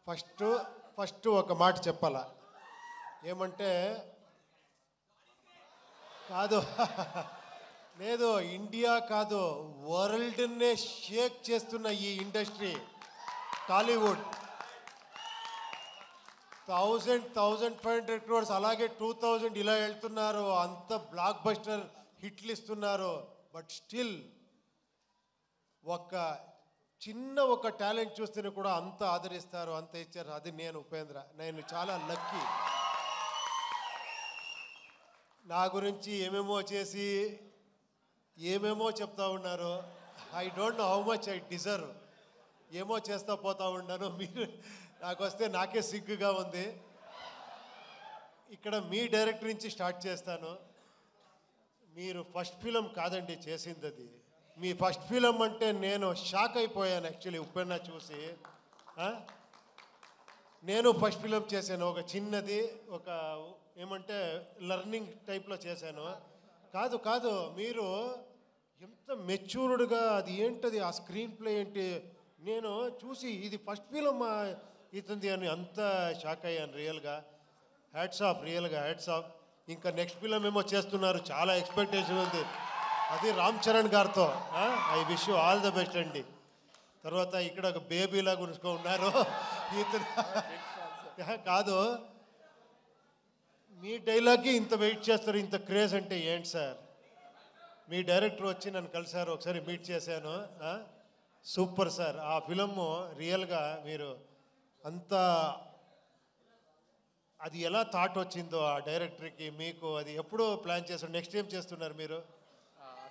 First first ఒక మాట చెప్పాలా ఏమంటే కాదు లేదు ఇండియా కాదు వరల్డ్నే షేక్ చేస్తున్న ఈ ఇండస్ట్రీ టాలీవుడ్ 1500 crores అలాగే 2000 ఇలా వెళ్తున్నారు అంత బ్లాక్ బస్టర్ హిట్లు ఇస్తున్నారు బట్ స్టిల్ ఒక చిన్న ఒక టాలెంట్ చూస్తేనే కూడా అంత ఆదరిస్తారు అంత ఇచ్చారు అది నేను ఉపేంద్ర నేను చాలా లక్కీ నా గురించి ఏమేమో చేసి ఏమేమో చెప్తా ఉన్నారు I don't know how much I deserve ఏమో చేస్తా పోతా ఉన్నాను మీరు నాకు వస్తే నాకే సిగ్గుగా ఉంది ఇక్కడ మీ డైరెక్టర్ నుంచి స్టార్ట్ చేస్తాను మీరు ఫస్ట్ ఫిలం కాదండి చేసింది అది మీ ఫస్ట్ ఫిలం అంటే నేను షాక్ అయిపోయాను యాక్చువల్లీ ఉప్పెన్న చూసి నేను ఫస్ట్ ఫిలం చేశాను ఒక చిన్నది ఒక ఏమంటే లర్నింగ్ టైప్లో చేశాను కాదు కాదు మీరు ఎంత మెచ్యూర్డ్గా అది ఏంటది ఆ స్క్రీన్ ప్లే ఏంటి నేను చూసి ఇది ఫస్ట్ ఫిలం ఇతుంది అని అంత షాక్ అయ్యాను రియల్గా హ్యాట్స్ ఆఫ్ రియల్గా హ్యాట్స్ ఆఫ్ ఇంకా నెక్స్ట్ ఫిలం ఏమో చేస్తున్నారు చాలా ఎక్స్పెక్టేషన్ ఉంది అది రామ్ చరణ్ గారితో I wish you all the best అండి తర్వాత ఇక్కడ ఒక బేబీలా గురించి ఉన్నారు కాదు మీ డైలాగ్కి ఇంత వెయిట్ చేస్తారు ఇంత క్రేజ్ అంటే ఏంటి సార్ మీ డైరెక్టర్ వచ్చి నన్ను కలిసారు ఒకసారి మీట్ చేశాను సూపర్ సార్ ఆ ఫిలము రియల్గా మీరు అంత అది ఎలా థాట్ వచ్చిందో ఆ డైరెక్టర్కి మీకు అది ఎప్పుడూ ప్లాన్ చేస్తారు నెక్స్ట్ ఏం చేస్తున్నారు మీరు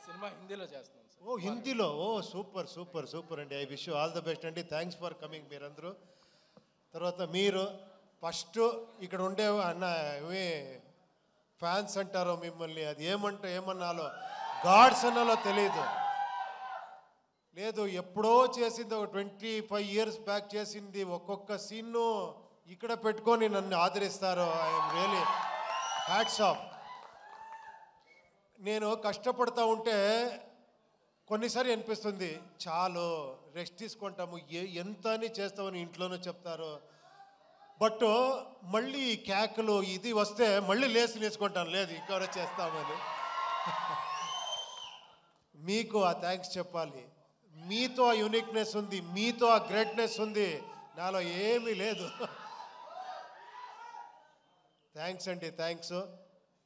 సినిమా హిందీలో చేస్తున్నాం ఓ హిందీలో ఓ సూపర్ సూపర్ సూపర్ అండి I wish you all the best అండి థ్యాంక్స్ ఫర్ కమింగ్ మీరందరూ తర్వాత మీరు ఫస్ట్ ఇక్కడ ఉండే అన్న ఏమి ఫ్యాన్స్ అంటారో మిమ్మల్ని అది ఏమన్నాలో గాడ్స్ అన్నాలో తెలియదు లేదు ఎప్పుడో చేసింది ఒక 25 years బ్యాక్ చేసింది ఒక్కొక్క సీన్ను ఇక్కడ పెట్టుకొని నన్ను ఆదరిస్తారు ఐఎమ్ రియలీ హ్యాట్స్ ఆఫ్ నేను కష్టపడతా ఉంటే కొన్నిసారి అనిపిస్తుంది చాలు రెస్ట్ తీసుకుంటాము ఎంత అని చేస్తామని ఇంట్లోనూ చెప్తారు బట్ మళ్ళీ ఈ కేకలు ఇది వస్తే మళ్ళీ లేచి నేర్చుకుంటాను లేదు ఇంకెవరో చేస్తామని మీకు ఆ థ్యాంక్స్ చెప్పాలి మీతో ఆ యూనిక్నెస్ ఉంది మీతో ఆ గ్రేట్నెస్ ఉంది నాలో ఏమీ లేదు థ్యాంక్స్ అండి థ్యాంక్స్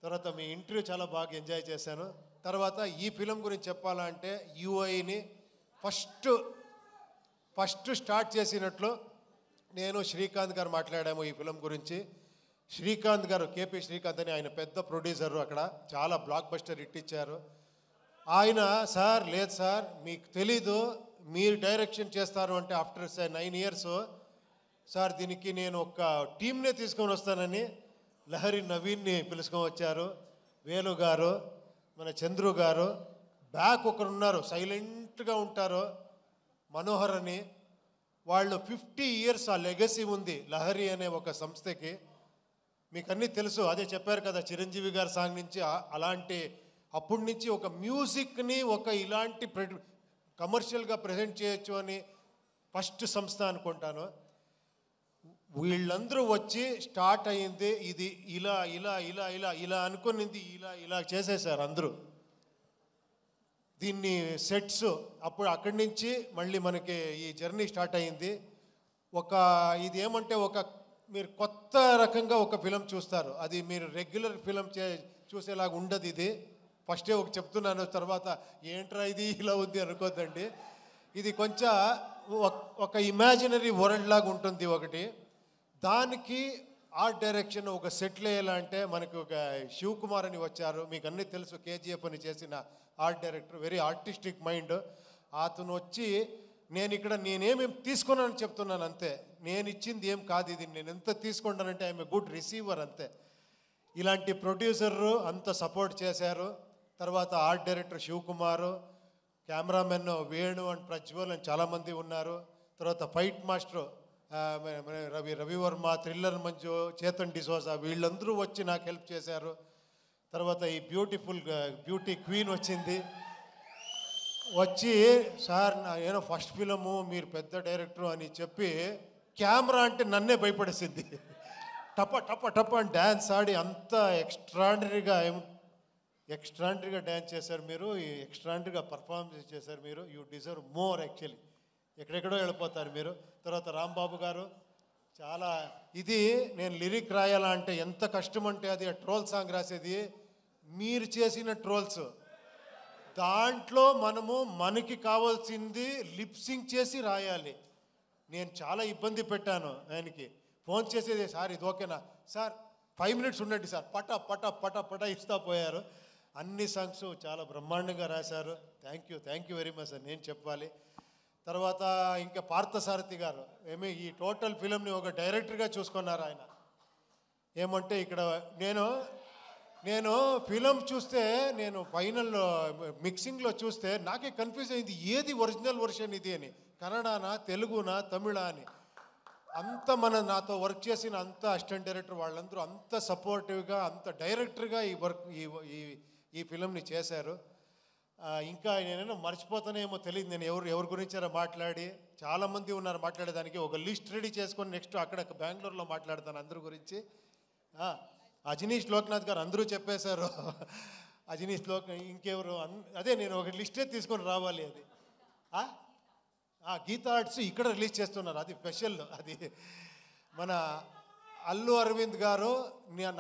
తర్వాత మీ ఇంటర్వ్యూ చాలా బాగా ఎంజాయ్ చేశాను తర్వాత ఈ ఫిలం గురించి చెప్పాలంటే యూఐని ఫస్ట్ స్టార్ట్ చేసినట్లు నేను శ్రీకాంత్ గారు మాట్లాడాము ఈ ఫిలం గురించి శ్రీకాంత్ గారు కేపీ శ్రీకాంత్ అని ఆయన పెద్ద ప్రొడ్యూసరు అక్కడ చాలా బ్లాక్ బస్టర్ హిట్ ఇచ్చారు ఆయన సార్ లేదు సార్ మీకు తెలీదు మీరు డైరెక్షన్ చేస్తారు అంటే ఆఫ్టర్ 9 years సార్ దీనికి నేను ఒక టీంనే తీసుకొని వస్తానని లహరి నవీన్ని పిలుచుకొని వచ్చారు వేలు గారు మన చంద్రు గారు బ్యాక్ ఒకరు ఉన్నారు సైలెంట్గా ఉంటారు మనోహర్ అని వాళ్ళు 50 years ఆ లెగసీ ఉంది లహరి అనే ఒక సంస్థకి మీకు అన్నీ తెలుసు అదే చెప్పారు కదా చిరంజీవి గారి సాంగ్ నుంచి అలాంటి అప్పటి నుంచి ఒక మ్యూజిక్ని ఒక ఇలాంటి కమర్షియల్గా ప్రజెంట్ చేయొచ్చు అని ఫస్ట్ సంస్థ అనుకుంటాను వీళ్ళందరూ వచ్చి స్టార్ట్ అయ్యింది ఇది ఇలా ఇలా ఇలా ఇలా ఇలా అనుకునింది ఇలా ఇలా చేసేసారు అందరూ దీన్ని సెట్స్ అప్పుడు అక్కడి నుంచి మళ్ళీ మనకి ఈ జర్నీ స్టార్ట్ అయ్యింది ఇది ఏమంటే మీరు కొత్త రకంగా ఒక ఫిలం చూస్తారు అది మీరు రెగ్యులర్ ఫిలం చూసేలాగా ఉండదు ఇది ఫస్టే చెప్తున్నాను తర్వాత ఏంట్రా ఇది ఇలా ఉంది అనుకోద్దండి ఇది కొంచెం ఒక ఇమాజినరీ వరల్డ్ లాగా ఉంటుంది ఒకటి దానికి ఆర్ట్ డైరెక్షన్ ఒక సెటిల్ అయ్యేలాంటే మనకు ఒక శివకుమార్ అని వచ్చారు మీకు అన్నీ తెలుసు కేజీఎఫ్ అని చేసిన art director very artistic mind అతను వచ్చి నేనేమేమి తీసుకున్నానని చెప్తున్నాను అంతే నేను ఇచ్చింది ఏం కాదు ఇది నేను ఎంత తీసుకుంటానంటే ఐఎమ్ ఏ గుడ్ రిసీవర్ అంతే ఇలాంటి ప్రొడ్యూసరు అంత సపోర్ట్ చేశారు తర్వాత art director Shivakumar cameraman Venu and Prajwal అని చాలామంది ఉన్నారు తర్వాత fight master Ravivarma thriller Manju Chetan D'Souza వీళ్ళందరూ వచ్చి నాకు హెల్ప్ చేశారు తర్వాత ఈ బ్యూటీ క్వీన్ వచ్చింది వచ్చి సార్ ఏదో ఫస్ట్ ఫిలము మీరు పెద్ద డైరెక్టరు అని చెప్పి కెమెరా అంటే నన్నే భయపడేసింది. టప టప టప అని డ్యాన్స్ ఆడి అంత ఎక్స్ట్రాండరీగా డ్యాన్స్ చేశారు మీరు, ఎక్స్ట్రాండరీగా పర్ఫార్మెన్స్ చేశారు మీరు. You deserve more actually. ఎక్కడెక్కడో వెళ్ళిపోతారు మీరు. తర్వాత రాంబాబు గారు చాలా ఇది నేను లిరిక్ రాయాలా అంటే ఎంత కష్టం అంటే అది ట్రోల్ సాంగ్ రాసేది మీరు చేసిన ట్రోల్స్. దాంట్లో మనకి కావాల్సింది లిప్సింగ్ చేసి రాయాలి. నేను చాలా ఇబ్బంది పెట్టాను ఆయనకి. ఫోన్ చేసేది, సార్ ఇది ఓకేనా సార్, 5 minutes ఉండండి సార్, పట పట పట పట ఇస్తా పోయారు. అన్ని సాంగ్స్ చాలా బ్రహ్మాండంగా రాశారు. Thank you very much sir నేను చెప్పాలి. తర్వాత ఇంకా పార్థసారథి గారు ఈ టోటల్ ఫిలింని ఒక డైరెక్టర్గా చూసుకున్నారు ఆయన. ఏమంటే ఇక్కడ నేను ఫిలం చూస్తే, నేను ఫైనల్ మిక్సింగ్లో చూస్తే నాకే కన్ఫ్యూజ్ అయింది ఏది ఒరిజినల్ వర్షన్ ఇది అని, కన్నడనా తెలుగునా తమిళా అని. అంత నాతో వర్క్ చేసిన అంత అసిస్టెంట్ డైరెక్టర్ వాళ్ళందరూ అంత సపోర్టివ్గా అంత డైరెక్టర్గా ఈ ఫిలంని చేశారు. ఇంకా నేనేమో మర్చిపోతానేమో తెలియదు, నేను ఎవరి గురించారో మాట్లాడి, చాలామంది ఉన్నారు మాట్లాడేదానికి. ఒక లిస్ట్ రెడీ చేసుకొని నెక్స్ట్ అక్కడ బెంగళూరులో మాట్లాడతాను అందరి గురించి. అజనీష్ లోక్నాథ్ గారు అందరూ చెప్పేశారు. అజనీష్ ఇంకెవరు అదే నేను ఒక లిస్టే తీసుకొని రావాలి. అది గీతా ఆర్ట్స్ ఇక్కడ రిలీజ్ చేస్తున్నారు, అది స్పెషల్. అది మన అల్లు అరవింద్ గారు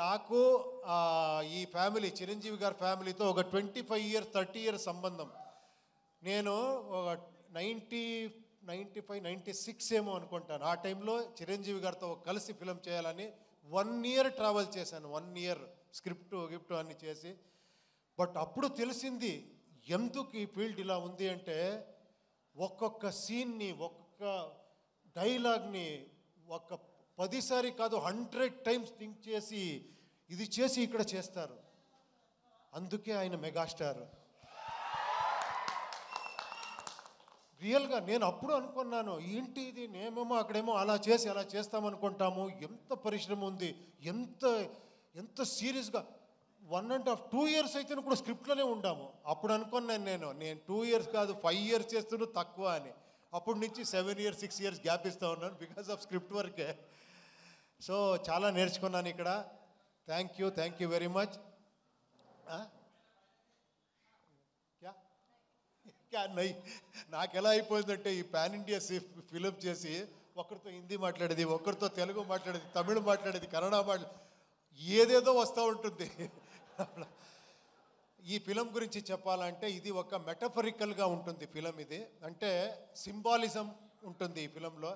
నాకు ఈ ఫ్యామిలీ చిరంజీవి గారి ఫ్యామిలీతో ఒక 25 years 30 years సంబంధం. నేను ఒక 95 96 ఏమో అనుకుంటాను. ఆ టైంలో చిరంజీవి గారితో కలిసి ఫిలం చేయాలని 1 year ట్రావెల్ చేశాను. 1 year స్క్రిప్ట్ గిఫ్ట్ అన్నీ చేసి. బట్ అప్పుడు తెలిసింది ఎందుకు ఈ ఫీల్డ్ ఇలా ఉంది అంటే, ఒక్కొక్క సీన్ని ఒక్కొక్క డైలాగ్ని 10 సారి కాదు 100 times థింక్ చేసి ఇది చేసి ఇక్కడ చేస్తారు. అందుకే ఆయన మెగాస్టార్. రియల్గా నేను అప్పుడు అనుకున్నాను ఏంటి ఇది, నేమేమో అక్కడేమో అలా చేస్తామనుకుంటాము. ఎంత పరిశ్రమ ఉంది, ఎంత సీరియస్గా 1.5-2 years అయితే కూడా స్క్రిప్ట్లోనే ఉండాము. అప్పుడు అనుకున్నాను నేను 2 years కాదు 5 years చేస్తున్నా తక్కువ అని. అప్పటి నుంచి 7 years 6 years గ్యాప్ ఇస్తూ ఉన్నాను బికాస్ ఆఫ్ స్క్రిప్ట్ వర్కే. సో చాలా నేర్చుకున్నాను ఇక్కడ. Thank you very much. నాకు ఎలా అయిపోయిందంటే ఈ పాన్ ఇండియా ఫిలిం చేసి ఒకరితో హిందీ మాట్లాడేది, ఒకరితో తెలుగు మాట్లాడేది, తమిళ మాట్లాడేది, కన్నడ ఏదేదో వస్తూ ఉంటుంది. ఈ ఫిలం గురించి చెప్పాలంటే ఇది ఒక మెటఫరికల్గా ఉంటుంది ఫిలం. ఇది అంటే సింబాలిజం ఉంటుంది ఈ ఫిలంలో.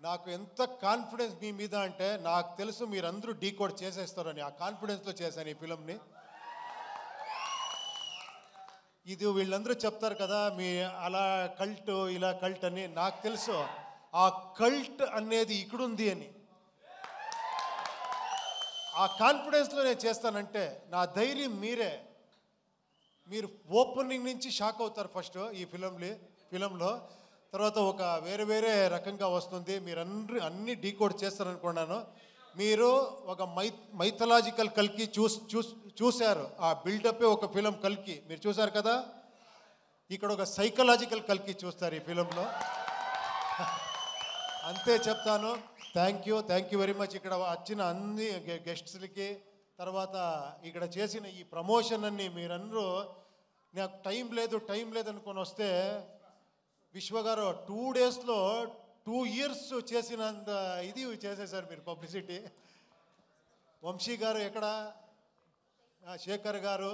నాకు ఎంత కాన్ఫిడెన్స్ మీ మీద అంటే, నాకు తెలుసు మీరందరూ డీకోడ్ చేసేస్తారని, ఆ కాన్ఫిడెన్స్లో చేశాను ఈ ఫిలంని. ఇది వీళ్ళందరూ చెప్తారు కదా మీ అలా కల్ట్ ఇలా కల్ట్ అని, నాకు తెలుసు ఆ కల్ట్ అనేది ఇక్కడుంది అని. ఆ కాన్ఫిడెన్స్లో నేను చేస్తానంటే నా ధైర్యం మీరు ఓపెనింగ్ నుంచి షాక్ అవుతారు ఫస్ట్ ఈ ఫిలంలో. తర్వాత ఒక వేరే రకంగా వస్తుంది. మీరు అన్ని డీకోడ్ చేస్తారనుకున్నాను. మీరు ఒక మైథలాజికల్ కల్కి చూశారు. ఆ బిల్డప్పే ఒక ఫిలం కల్కి మీరు చూశారు కదా. ఇక్కడ ఒక సైకలాజికల్ కల్కి చూస్తారు ఈ ఫిలంలో. అంతే చెప్తాను. Thank you very much. ఇక్కడ వచ్చిన అన్ని గెస్ట్స్లకి, తర్వాత ఇక్కడ చేసిన ఈ ప్రమోషన్ అన్ని మీరందరూ, నాకు టైం లేదు అనుకొని వస్తే విశ్వగారు 2 daysలో 2 years చేసినంత ఇది చేసేసారు మీరు పబ్లిసిటీ. వంశీ గారు ఎక్కడ, శేఖర్ గారు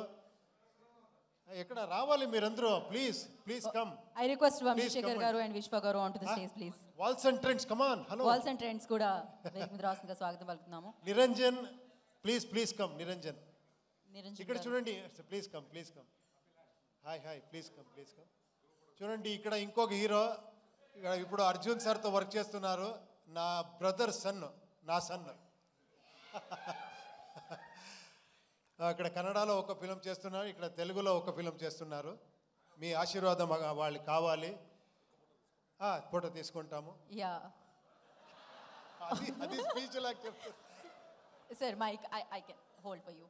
ఎక్కడ, రావాలి మీరందరూ. Please come. I request Vamshi Shekhar garu and Vishwa garu onto the stage please. Walls and Trends, come on. Hello. Walls and Trends kuda రాష్ట్రంగా స్వాగతం పలుకుతున్నాము. Niranjan please come. నిరంజన్ ఇక్కడ చూడండి. Please come. Hi please come. చూడండి ఇక్కడ ఇంకొక hero ఇప్పుడు అర్జున్ సార్తో వర్క్ చేస్తున్నారు. నా బ్రదర్ నా సన్. ఇక్కడ కన్నడలో ఒక ఫిలం చేస్తున్నారు, ఇక్కడ తెలుగులో ఒక ఫిలం చేస్తున్నారు. మీ ఆశీర్వాదం వాళ్ళకి కావాలి. ఫోటో తీసుకుంటాము. అది స్పీచ్ లాగా చెప్తారు. Sir, Mike, I can hold for you.